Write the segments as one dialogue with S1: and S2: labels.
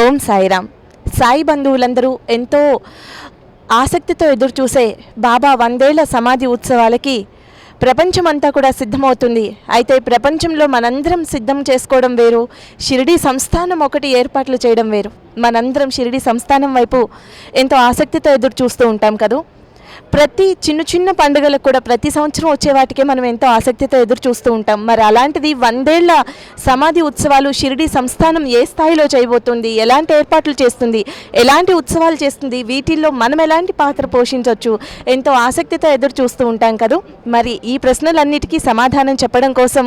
S1: ఓం సాయిరామ్. సాయి బంధువులందరూ ఎంతో ఆసక్తితో ఎదురు చూసే బాబా 100 సమాధి ఉత్సవాలకి ప్రపంచమంతా కూడా సిద్ధమవుతుంది. అయితే ప్రపంచంలో మనందరం సిద్ధం చేసుకోవడం వేరు, షిరిడీ సంస్థానం ఒకటి ఏర్పాట్లు చేయడం వేరు. మనందరం షిరిడీ సంస్థానం వైపు ఎంతో ఆసక్తితో ఎదురు చూస్తూ ఉంటాం కదా. ప్రతి చిన్న పండుగలకు కూడా ప్రతి సంవత్సరం వచ్చే వాటికే మనం ఎంతో ఆసక్తితో ఎదురు చూస్తూ ఉంటాం. మరి అలాంటిది 100 సమాధి ఉత్సవాలు షిరిడీ సంస్థానం ఏ స్థాయిలో చేయబోతుంది, ఎలాంటి ఏర్పాట్లు చేస్తుంది, ఎలాంటి ఉత్సవాలు చేస్తుంది, వీటిల్లో మనం ఎలాంటి పాత్ర పోషించవచ్చు, ఎంతో ఆసక్తితో ఎదురు చూస్తూ ఉంటాం కదా. మరి ఈ ప్రశ్నలన్నిటికీ సమాధానం చెప్పడం కోసం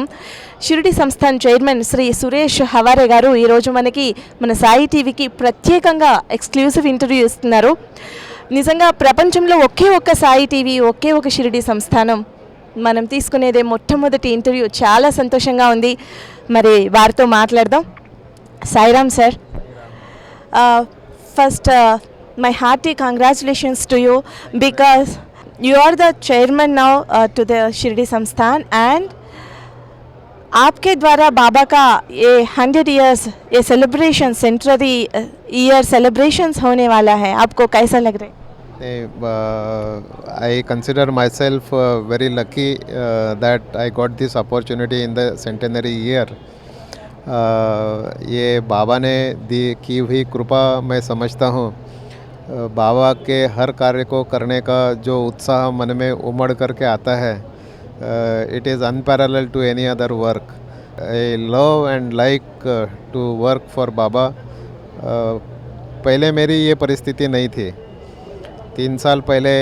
S1: షిరిడీ సంస్థాన్ చైర్మన్ శ్రీ సురేష్ హవారే గారు ఈరోజు మన సాయి టీవీకి ప్రత్యేకంగా ఎక్స్క్లూజివ్ ఇంటర్వ్యూ ఇస్తున్నారు. నిజంగా ప్రపంచంలో ఒకే ఒక్క సాయి టీవీ, ఒకే ఒక షిరిడీ సంస్థానం మనం తీసుకునేదే మొట్టమొదటి ఇంటర్వ్యూ. చాలా సంతోషంగా ఉంది. మరి వారితో మాట్లాడదాం. Sairam sir, first my hearty congratulations to you because you are the chairman now to the Shirdi संस्थान and आपके द्वारा बाबा का ये 100 years ये सेलिब्रेशन सेंचुरी ईयर सेलिब्रेशंस होने वाला है, आपको कैसा लग रहा है?
S2: I consider myself very lucky that I got this opportunity in the centenary year. ये बाबा ने की हुई कृपा मैं समझता हूँ. बाबा के हर कार्य को करने का जो उत्साह मन में उमड़ करके आता है, it is unparalleled to any other work. I love and like to work for बाबा. पहले मेरी ये परिस्थिति नहीं थी. 3 साल पहले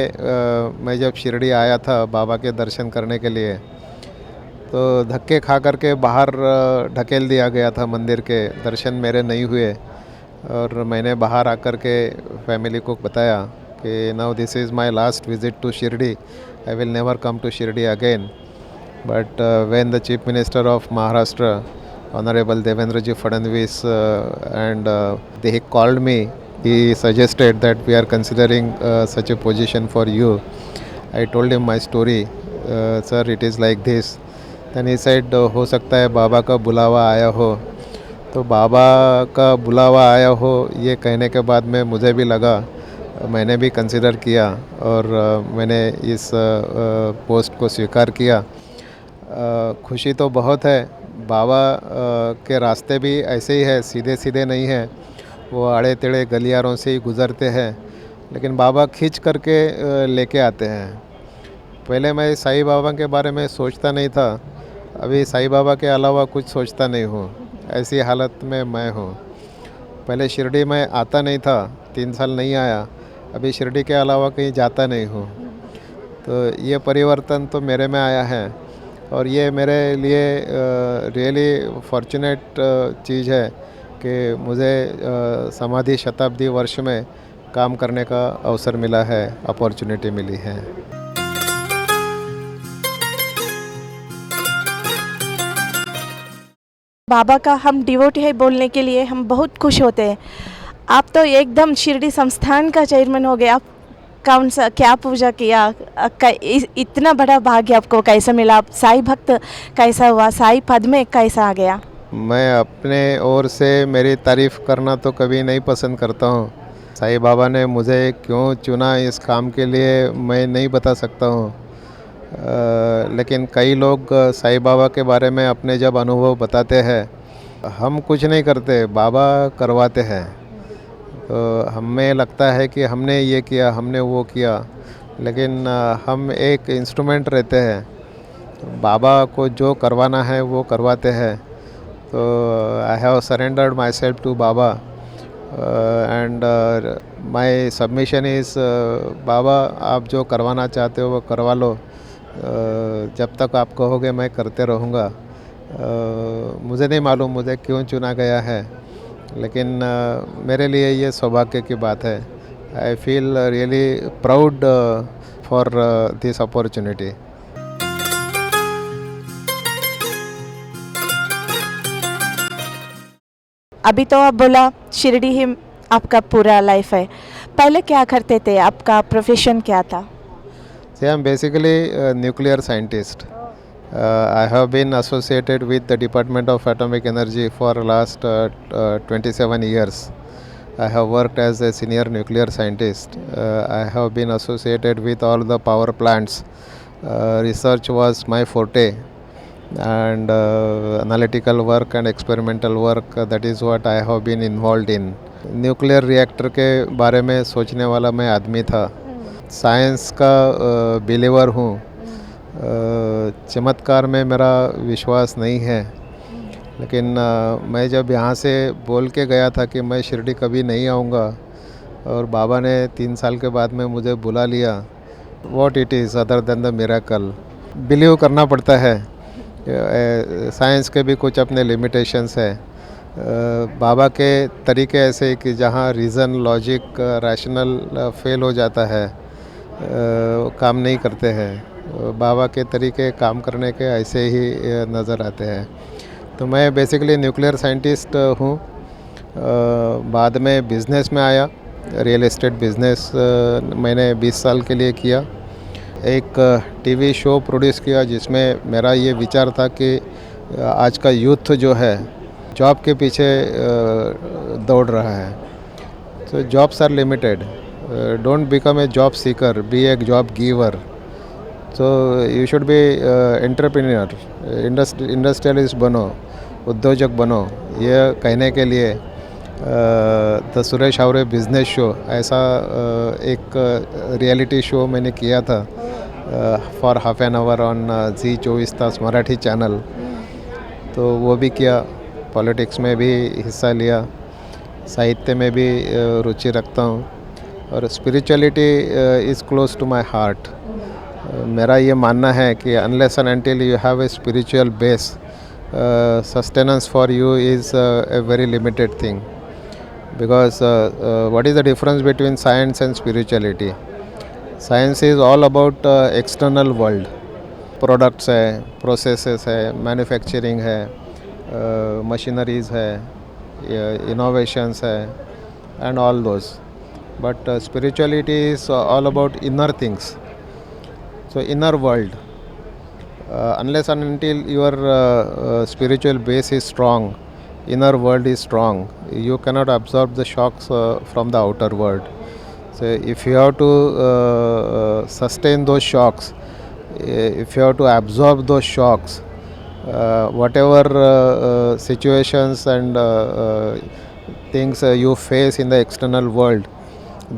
S2: मैं जब शिरडी आया था बाबा के दर्शन करने के लिए, तो धक्के खा करके बाहर ढकेल दिया गया था मंदिर के. दर्शन मेरे नहीं हुए और मैंने बाहर आकर के फैमिली को बताया कि now this is my last visit to Shirdi, I will never come to Shirdi again. But when the chief minister of Maharashtra honourable Devendra ji Fadnavis and they called me, he suggested that we are considering such a position for you. I told him my story. Sir, it is like this. Then he said हो सकता है बाबा का बुलावा आया हो. तो बाबा का बुलावा आया हो ये कहने के बाद में मुझे भी लगा, मैंने भी कंसिडर किया और मैंने इस पोस्ट को स्वीकार किया. खुशी तो बहुत है. बाबा के रास्ते भी ऐसे ही है, सीधे सीधे नहीं है. वो आड़े टेढ़े गलियारों से ही गुज़रते हैं, लेकिन बाबा खींच करके लेके आते हैं. पहले मैं साईं बाबा के बारे में सोचता नहीं था, अभी साईं बाबा के अलावा कुछ सोचता नहीं हूँ. ऐसी हालत में मैं हूँ. पहले शिरडी में आता नहीं था, 3 साल नहीं आया. अभी शिरडी के अलावा कहीं जाता नहीं हूँ. तो ये परिवर्तन तो मेरे में आया है और ये मेरे लिए रियली फॉर्चुनेट चीज़ है कि मुझे समाधि शताब्दी वर्ष में काम करने का अवसर मिला है, अपॉर्चुनिटी मिली है.
S1: बाबा का हम डिवोटी है बोलने के लिए हम बहुत खुश होते हैं. आप तो एकदम शिरडी संस्थान का चेयरमैन हो गए. आप कौन सा क्या पूजा किया, इतना बड़ा भाग्य आपको कैसा मिला, आप साई भक्त कैसा हुआ, साई पद में कैसा आ गया?
S2: मैं अपने ओर से मेरी तारीफ़ करना तो कभी नहीं पसंद करता हूँ. साईं बाबा ने मुझे क्यों चुना इस काम के लिए मैं नहीं बता सकता हूँ. लेकिन कई लोग साईं बाबा के बारे में अपने जब अनुभव बताते हैं, हम कुछ नहीं करते, बाबा करवाते हैं. तो हमें लगता है कि हमने ये किया, हमने वो किया, लेकिन हम एक इंस्ट्रूमेंट रहते हैं. बाबा को जो करवाना है वो करवाते हैं. तो I have surrendered myself to बाबा एंड माई सबमिशन इज़ बाबा आप जो करवाना चाहते हो वो करवा लो. जब तक आप कहोगे मैं करते रहूँगा. मुझे नहीं मालूम मुझे क्यों चुना गया है, लेकिन मेरे लिए ये सौभाग्य की बात है. I feel really proud for this opportunity.
S1: अभी तो आप बोला शिरडी ही आपका पूरा लाइफ है, पहले क्या करते थे, आपका प्रोफेशन क्या था?
S2: See, I'm basically a nuclear scientist. I have been associated with the Department of Atomic Energy for last 27 years. I have worked as a senior nuclear scientist. I have been associated with all the power plants. Research was my forte, and analytical work and experimental work, that is what I have been involved in. Nuclear reactor के बारे में सोचने वाला मैं आदमी था. Science का believer हूँ. चमत्कार में मेरा विश्वास नहीं है, लेकिन मैं जब यहाँ से बोल के गया था कि मैं शिरडी कभी नहीं आऊँगा, और बाबा ने 3 साल के बाद में मुझे बुला लिया, what it is other than the miracle. Believe करना पड़ता है. साइंस के भी कुछ अपने लिमिटेशंस है. बाबा के तरीके ऐसे कि जहाँ रीज़न, लॉजिक, रैशनल फेल हो जाता है, काम नहीं करते हैं. बाबा के तरीके काम करने के ऐसे ही नज़र आते हैं. तो मैं बेसिकली न्यूक्लियर साइंटिस्ट हूँ. बाद में बिज़नेस में आया. रियल एस्टेट बिज़नेस मैंने 20 साल के लिए किया. एक टीवी शो प्रोड्यूस किया जिसमें मेरा ये विचार था कि आज का यूथ जो है जॉब के पीछे दौड़ रहा है. तो jobs are limited. Don't become a job seeker, be a job giver. तो you should be entrepreneur, industrialist बनो, उद्योजक बनो. ये कहने के लिए the Suresh Hawre business show ऐसा एक रियलिटी शो मैंने किया था for half an hour on Zee 24 Taas Marathi channel. तो वो भी किया. पॉलिटिक्स में भी हिस्सा लिया. साहित्य में भी रुचि रखता हूँ. और spirituality is close to my heart. मेरा ये मानना है कि unless and until you have a spiritual base, sustenance for you is a very limited thing. Because what is the difference between science and spirituality? Science is all about external world. Products है, processes है, manufacturing है, machineries है, innovations है, and all those. But spirituality is all about inner things. So inner world. Unless and until your spiritual base is strong, inner world is strong, you cannot absorb the shocks from the outer world. So if you have to sustain those shocks, if you have to absorb those shocks, whatever situations and things you face in the external world,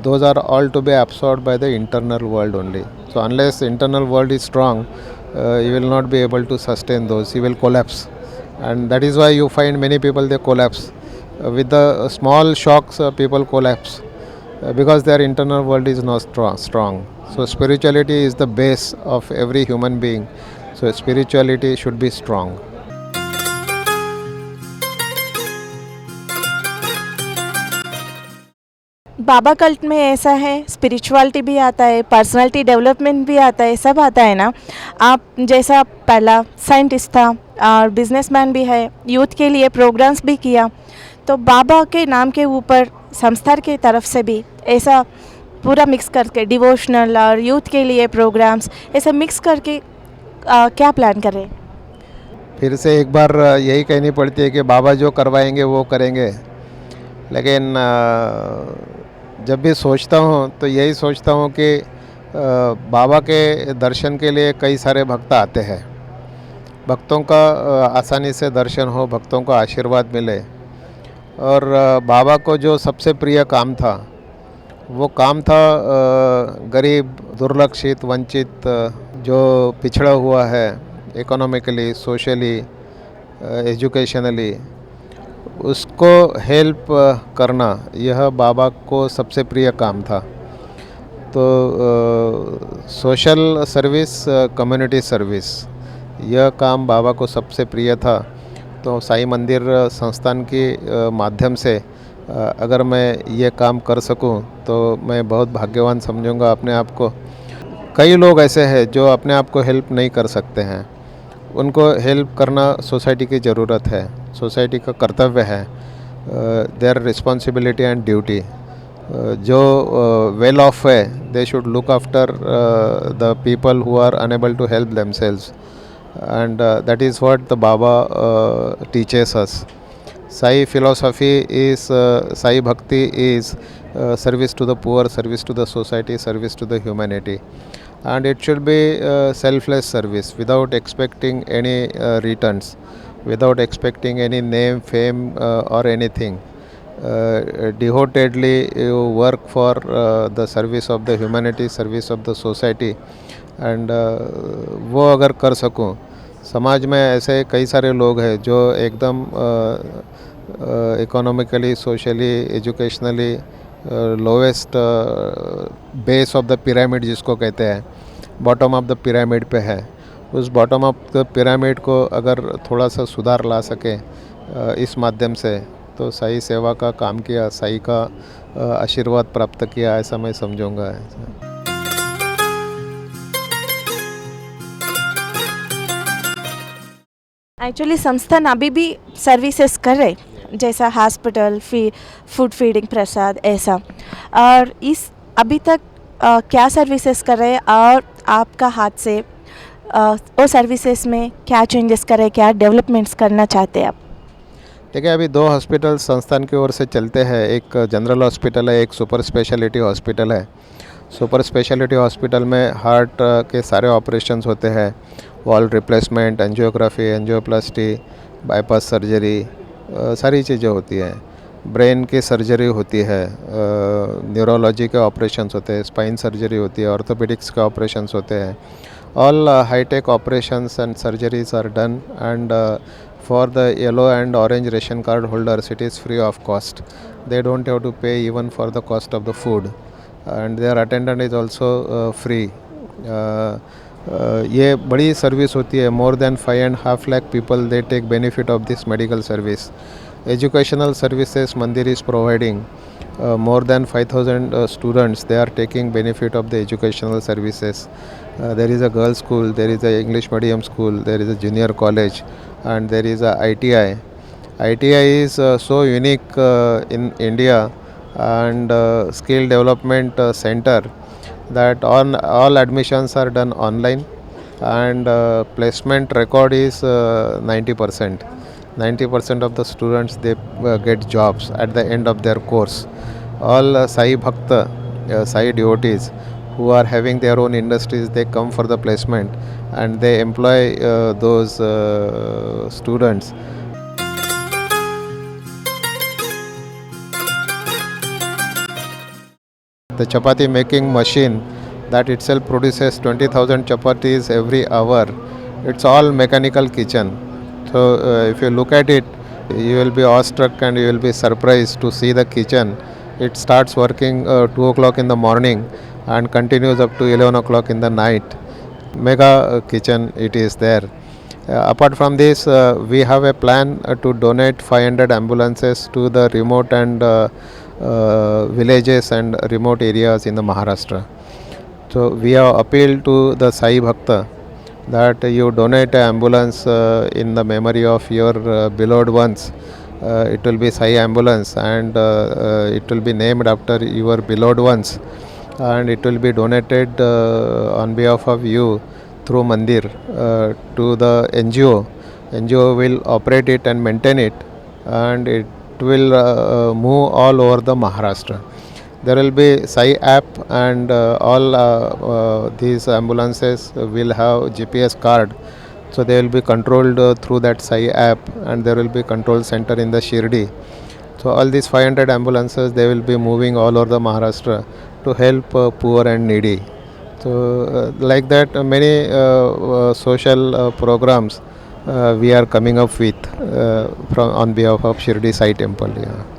S2: those are all to be absorbed by the internal world only. So unless the internal world is strong, you will not be able to sustain those. You will collapse. And that is why you find many people, they collapse. With the small shocks, people collapse because their internal world is not strong. So spirituality is the base of every human being. So spirituality should be strong.
S1: Baba cult में ऐसा है, spirituality भी आता है, personality development भी आता है, सब आता है ना. आप जैसा पहला साइंटिस्ट था और बिजनेसमैन भी है, यूथ के लिए प्रोग्राम्स भी किया. तो बाबा के नाम के ऊपर संस्थान की तरफ से भी ऐसा पूरा मिक्स करके डिवोशनल और यूथ के लिए प्रोग्राम्स ऐसा मिक्स करके क्या प्लान कर रहे हैं?
S2: फिर से एक बार यही कहनी पड़ती है कि बाबा जो करवाएंगे वो करेंगे. लेकिन जब भी सोचता हूँ तो यही सोचता हूँ कि बाबा के दर्शन के लिए कई सारे भक्त आते हैं. भक्तों का आसानी से दर्शन हो, भक्तों को आशीर्वाद मिले. और बाबा को जो सबसे प्रिय काम था, वो काम था गरीब, दुर्लक्षित, वंचित, जो पिछड़ा हुआ है इकोनॉमिकली, सोशली, एजुकेशनली, उसको हेल्प करना, यह बाबा को सबसे प्रिय काम था. तो सोशल सर्विस, कम्युनिटी सर्विस, यह काम बाबा को सबसे प्रिय था. तो साईं मंदिर संस्थान के माध्यम से अगर मैं ये काम कर सकूं तो मैं बहुत भाग्यवान समझूंगा अपने आप को. कई लोग ऐसे हैं जो अपने आप को हेल्प नहीं कर सकते हैं. उनको हेल्प करना सोसाइटी की ज़रूरत है, सोसाइटी का कर्तव्य है, देयर रिस्पॉन्सिबिलिटी एंड ड्यूटी. जो वेल ऑफ है, they should look after the people who are unable to help themselves, and that is what the Baba teaches us. Sai philosophy is Sai Bhakti is service to the poor, service to the society, service to the humanity, and it should be selfless service without expecting any returns, without expecting any name, fame, or anything. Devotedly you work for the service of the humanity, service of the society, and वो अगर कर सकूं, समाज में ऐसे कई सारे लोग हैं जो एकदम economically, socially, educationally lowest base of the pyramid जिसको कहते हैं, बॉटम ऑफ द पिरामिड पे है. उस बॉटम ऑफ द पिरामिड को अगर थोड़ा सा सुधार ला सके इस माध्यम से, तो साई सेवा का काम किया, साई का आशीर्वाद प्राप्त किया, ऐसा मैं समझूंगा.
S1: एक्चुअली संस्थान अभी भी सर्विसेज कर रहे, जैसा हॉस्पिटल, फूड फीडिंग प्रसाद ऐसा, और इस अभी तक क्या सर्विसेज कर रहे हैं, और आपका हाथ से वो सर्विसेज में क्या चेंजेस करें, क्या डेवलपमेंट्स करना चाहते हैं आप?
S2: देखिए, अभी 2 हॉस्पिटल संस्थान की ओर से चलते हैं. एक जनरल हॉस्पिटल है, एक सुपर स्पेशलिटी हॉस्पिटल है. सुपर स्पेशलिटी हॉस्पिटल में हार्ट के सारे ऑपरेशंस होते हैं, wall replacement, angiography, angioplasty, bypass surgery, सारी चीज़ें होती हैं. ब्रेन की सर्जरी होती है, न्यूरोलॉजी के ऑपरेशंस होते हैं, स्पाइन सर्जरी होती है, ऑर्थोपेडिक्स के ऑपरेशंस होते हैं. All hi-tech operations and surgeries are done, and for the yellow and orange ration card holders it is free of cost. They don't have to pay even for the cost of the food, and their attendant is also free. ये बड़ी service होती है. more than 5.5 lakh people they take benefit of this medical service. Educational services Mandir is providing. More than 5,000 students they are taking benefit of the educational services. There is a girls school, there is a English medium school, there is a junior college, and there is a ITI. ITI is so unique in India, and skill development center, that all admissions are done online, and placement record is 90%. 90% of the students they get jobs at the end of their course. All Sai Bhakta, Sai devotees who are having their own industries, they come for the placement, and they employ those students. The chapati making machine that itself produces 20,000 chapatis every hour. It's all mechanical kitchen. So if you look at it, you will be awestruck and you will be surprised to see the kitchen. It starts working 2 o'clock in the morning and continues up to 11 o'clock in the night. Mega kitchen it is there. Apart from this, we have a plan to donate 500 ambulances to the remote and villages and remote areas in the Maharashtra. So we have appealed to the Sai Bhakta that you donate an ambulance in the memory of your beloved ones. It will be Sai ambulance, and it will be named after your beloved ones, and it will be donated on behalf of you through Mandir to the NGO. NGO will operate it and maintain it, and it will move all over the Maharashtra. There will be Sai app, and all these ambulances will have GPS card, so they will be controlled through that Sai app, and there will be control center in the Shirdi. So all these 500 ambulances they will be moving all over the Maharashtra to help poor and needy. So like that many social programs we are coming up with from on behalf of Shirdi Sai Temple. Yeah.